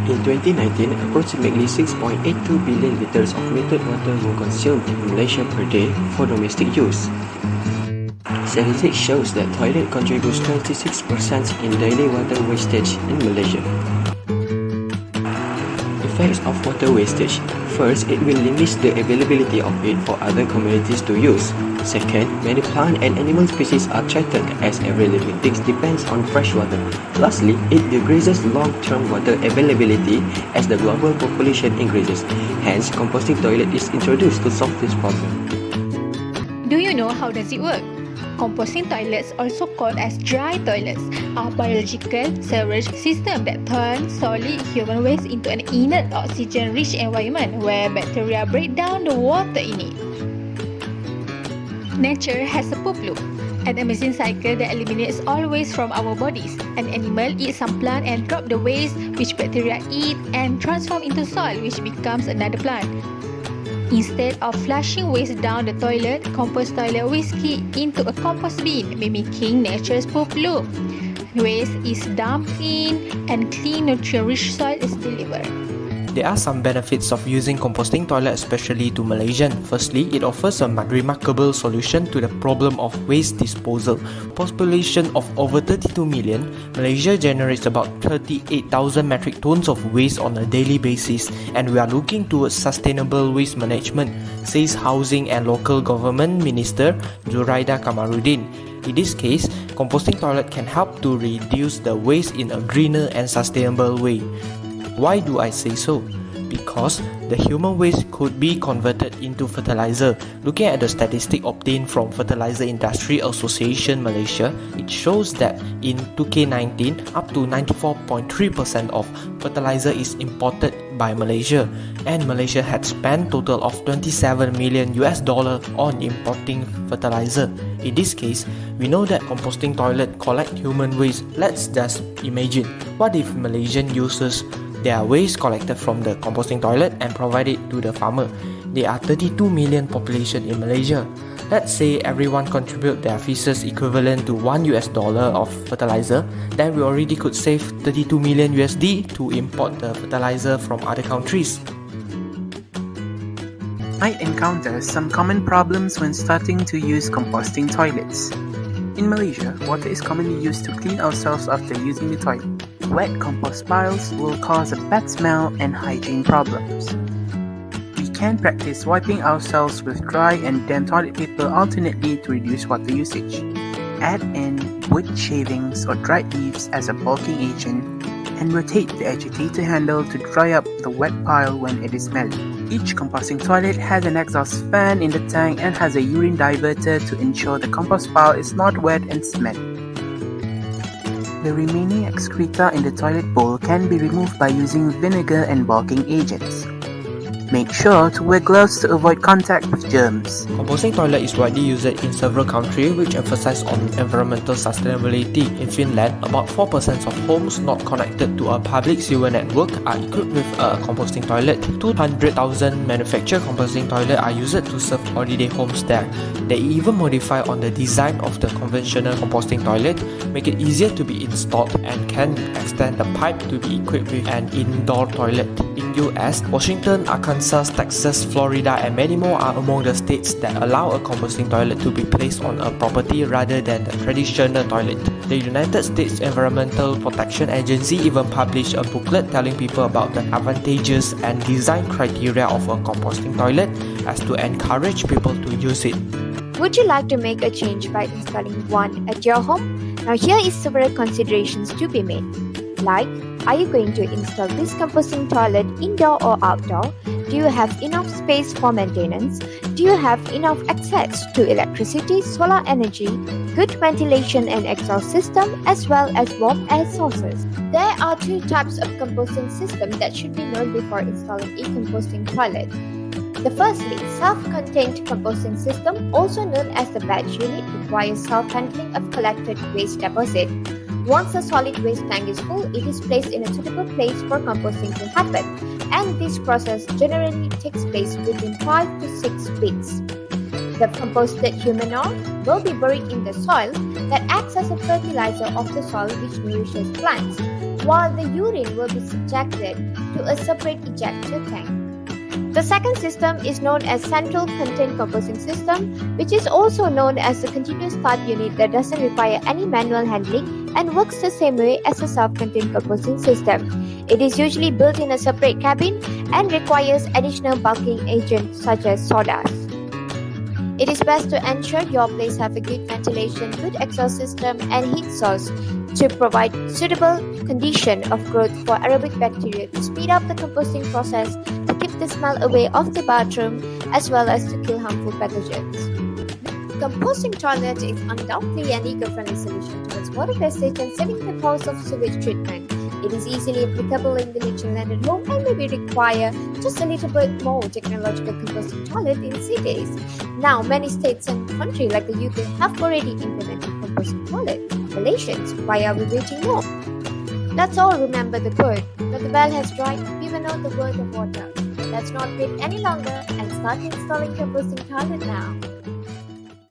In 2019, approximately 6.82 billion litres of metered water were consumed in Malaysia per day for domestic use. Statistics shows that toilet contributes 26% in daily water wastage in Malaysia. Effects of water wastage. First, it will limit the availability of it for other communities to use. Second, many plant and animal species are threatened as every living thing depends on fresh water. Lastly, it decreases long-term water availability as the global population increases. Hence, composting toilet is introduced to solve this problem. Do you know how does it work? Composting toilets, also called as dry toilets, are biological sewerage systems that turn solid human waste into an inert oxygen-rich environment where bacteria break down the water in it. Nature has a poop loop, an amazing cycle that eliminates all waste from our bodies. An animal eats some plant and drop the waste which bacteria eat and transform into soil which becomes another plant. Instead of flushing waste down the toilet, compost toilet whiskey into a compost bin, mimicking nature's poop loop. Waste is dumped in and clean nutrient-rich soil is delivered. There are some benefits of using composting toilet, especially to Malaysian. Firstly, it offers a remarkable solution to the problem of waste disposal. Population of over 32 million, Malaysia generates about 38,000 metric tons of waste on a daily basis, and we are looking towards sustainable waste management, says Housing and Local Government Minister Zuraida Kamaruddin. In this case, composting toilet can help to reduce the waste in a greener and sustainable way. Why do I say so? Because the human waste could be converted into fertilizer. Looking at the statistic obtained from Fertilizer Industry Association Malaysia, it shows that in 2K19, up to 94.3% of fertilizer is imported by Malaysia, and Malaysia had spent total of $27 million on importing fertilizer. In this case, we know that composting toilet collect human waste. Let's just imagine, what if Malaysian uses their waste collected from the composting toilet and provide it to the farmer? There are 32 million population in Malaysia. Let's say everyone contribute their feces equivalent to $1 of fertilizer, then we already could save 32 million USD to import the fertilizer from other countries. Might encounter some common problems when starting to use composting toilets. In Malaysia, water is commonly used to clean ourselves after using the toilet. Wet compost piles will cause a bad smell and hygiene problems. We can practice wiping ourselves with dry and damp toilet paper alternately to reduce water usage. Add in wood shavings or dried leaves as a bulking agent and rotate the agitator handle to dry up the wet pile when it is smelly. Each composting toilet has an exhaust fan in the tank and has a urine diverter to ensure the compost pile is not wet and smelly. The remaining excreta in the toilet bowl can be removed by using vinegar and bulking agents. Make sure to wear gloves to avoid contact with germs. Composting toilet is widely used in several countries which emphasize on environmental sustainability. In Finland, about 4% of homes not connected to a public sewer network are equipped with a composting toilet. 200,000 manufactured composting toilets are used to serve holiday homes there. They even modify on the design of the conventional composting toilet, make it easier to be installed, and can extend the pipe to be equipped with an indoor toilet. In US, Washington, Arkansas, Texas, Florida, and many more are among the states that allow a composting toilet to be placed on a property rather than the traditional toilet. The United States Environmental Protection Agency even published a booklet telling people about the advantages and design criteria of a composting toilet as to encourage people to use it. Would you like to make a change by installing one at your home? Now here is several considerations to be made. Like, are you going to install this composting toilet indoor or outdoor? Do you have enough space for maintenance? Do you have enough access to electricity, solar energy, good ventilation and exhaust system, as well as warm air sources? There are two types of composting system that should be known before installing a composting toilet. The firstly, self-contained composting system, also known as the batch unit, requires self-handling of collected waste deposit. Once the solid waste tank is full, it is placed in a suitable place for composting to happen, and this process generally takes place within 5 to 6 weeks. The composted human manure will be buried in the soil that acts as a fertilizer of the soil which nourishes plants. while the urine will be subjected to a separate ejector tank. The second system is known as Central Contained Composting System, which is also known as a continuous start unit that doesn't require any manual handling and works the same way as a self-contained composting system. It is usually built in a separate cabin and requires additional bulking agents such as sawdust. It is best to ensure your place have a good ventilation, good exhaust system, and heat source to provide suitable condition of growth for aerobic bacteria to speed up the composting process, to keep the smell away of the bathroom, as well as to kill harmful pathogens. Composting toilet is undoubtedly an eco-friendly solution towards water wastage and saving the cost of sewage treatment. It is easily applicable in village and landed home and maybe require just a little bit more technological composting toilet in cities. Now, many states and countries like the UK have already implemented composting toilet. Malaysians, why are we waiting more? Let's all remember the quote, when the well has dried, we will know the worth of water. Let's not wait any longer and start installing composting toilet now.